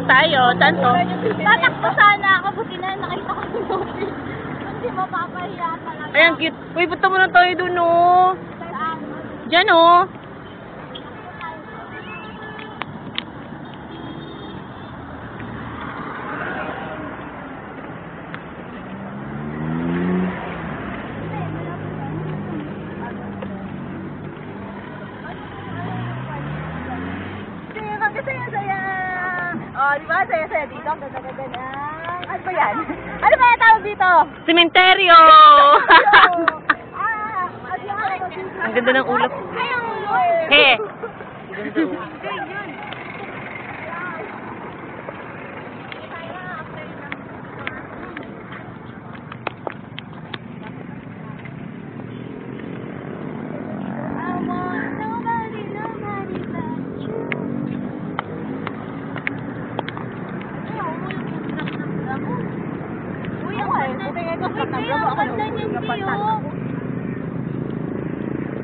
Saan tayo? Saan to? Tatakbo sana ako, buti na nakita ko si Sophie. Hindi mapapahiya talaga. Ayan, cute. Uy, punta mo na tayo dun, oh. Saan? Diyan, oh. Saya-saya. Oh, di ba? Saya-saya dito. Ganda-ganda na. Ano ba yan? Ano ba yung tawag dito? Sementeryo! Ang ganda ng ulap. Ay, ang ulo. He!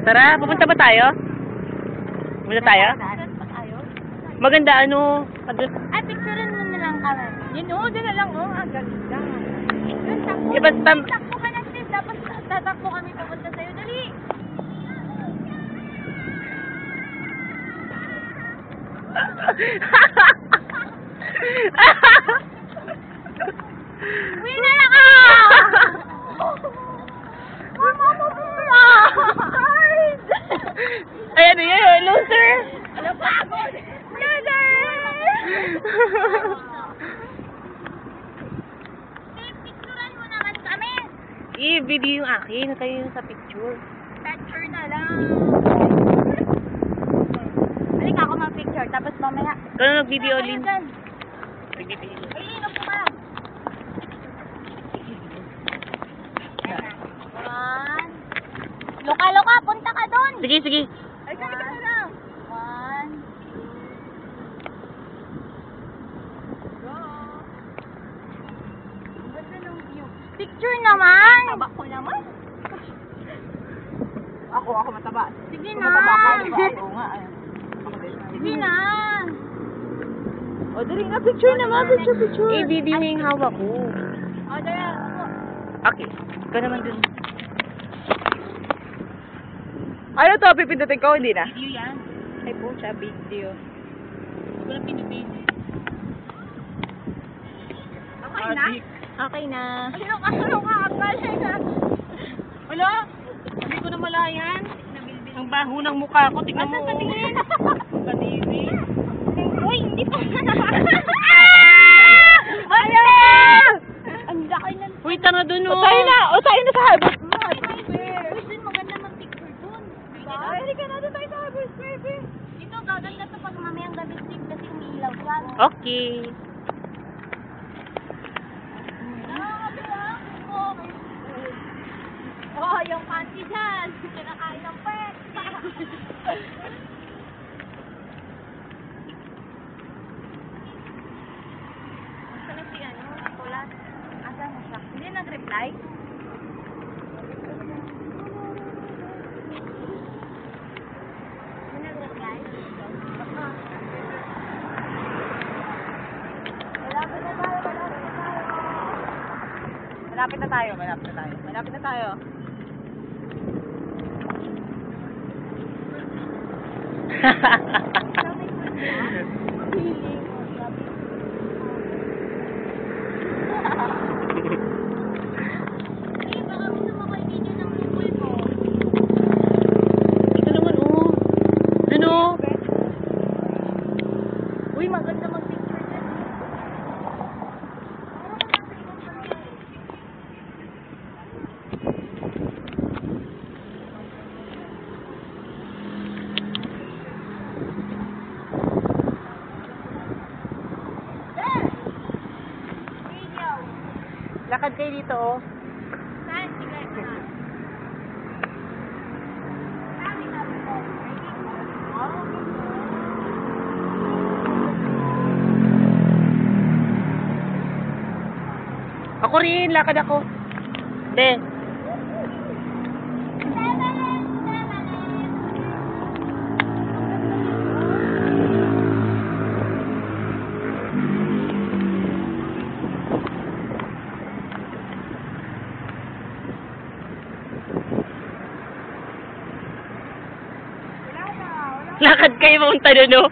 Tara, pupunta ba tayo? Pupunta tayo? Maganda, ano? Ay, picturean mo na lang kami. Yun, oh, dyan na lang, oh. Ang ganda. Yun, takbo. Eh, basta... Takbo ka na, sis. Tapos tatakbo kami papunta sa'yo. Dali. Uwi na lang ako! Mama mo po! Ayan, yun, loser! Ano pa ako? Loser! Picturean mo naman kami. I-video yung akin. Tayo yung sa picture. Picture na lang. Halika ako mag-picture. Tapos mamaya. Ikaw na nag-video, Lynn. Dyan. Nag-video. Ay, inom ko lang. One. Loka-loka, punta ka doon. Sige, sige. Ay, ka na lang. One. Go. Ang ganda ng view. Picture naman. Taba ko naman. Ako mataba. Sige Kung na. mataba ka, di ba? Oo nga. Sige na. O, dali na. Picture naman. Picture. I-video mo yung hawak ko. O, dali. Okay. Ikaw naman dun. Ano to? Pipindutin ko? Hindi na. Video yan. Ay po siya, video. Wala pinipili. Okay na? Okay na. Ano ka? Akbal na. Wala. Hindi ko na malayan. Ang baho ng mukha ko. Tignan mo. Patingin. Kadiri. Uy, hindi pa. Ang laki ng... Uy, tanga dun, oh. O, tayo na sa harbor. Uy, dun maganda mag-picture dun. Diba? Ay, halika natin tayo sa harbor, baby. Dito, gaganda to pag mamayang gabi sleep kasi umiilaw yan. Okay. Oh, yung panty dyan. Kinakain ng pet. Asa na si ano? Nicolas? Asa na siya? Hindi nag-reply? Hindi nag-reply? Malapit na tayo. Malapit na tayo. Baka gusto mo kayo video ng school mo. Ito naman, oh. Dun, oh. Uy, maganda mag-picture dyan. Video. Lakad kayo dito, oh. Saan? Sige, saan? Ako rin, lakad ako. Be. Lakad kayo pumunta doon, no?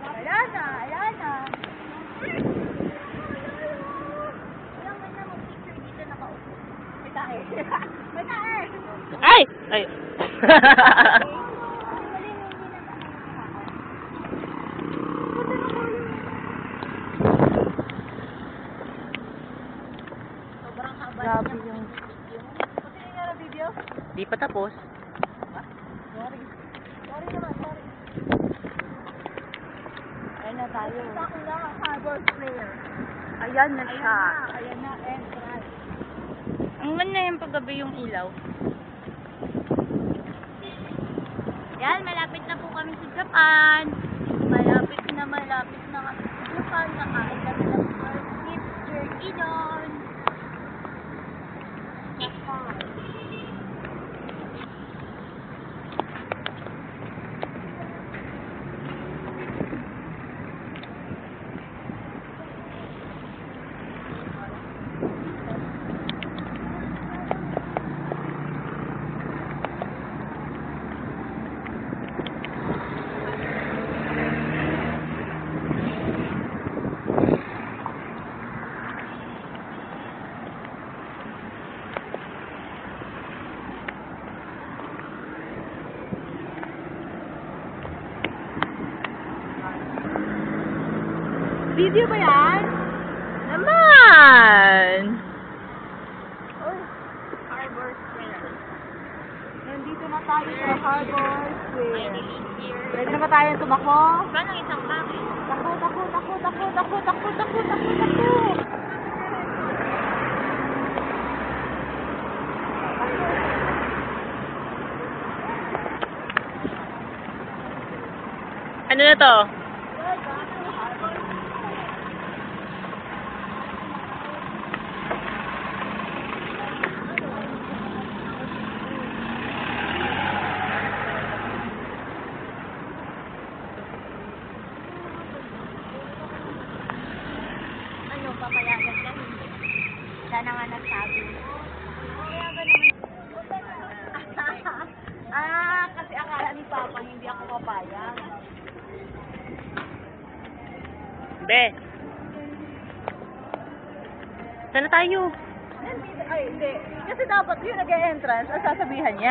Ayan na, ayan na. Ayan mo na mag-picture dito nakaupo. May tae. May tae. Ay! Ay! Sobrang haba Grabe niya. yung... Pati nga na video? Di pa tapos. Sorry. Sorry naman, sorry. Ayan na tayo. Kita ko lang ang harbor player. Ayan na siya. Ayan na, entrance. Ang ganda yung paggabi yung ilaw. Yan, malapit na po kami sa Japan. Malapit na kami sa Japan. Nakain kami ng first trip jerky doon. Japan. Video ba yan? Naman! Uy, Harbor Square. Nandito na tayo sa Harbor Square. Pwede na ba tayo tumakbo? Paano isang bakit? Takbo, takbo, takbo, takbo, takbo, takbo, takbo, takbo, takbo. Ano na to? Ano, papayagan ka hindi? Siya na nga nagsabi. Papayagan naman. Kasi akala ni Papa hindi ako papayag. Be. Saan na tayo? Ay, hindi. Kasi dapat yun nag-e-entrance, ang sasabihan niya.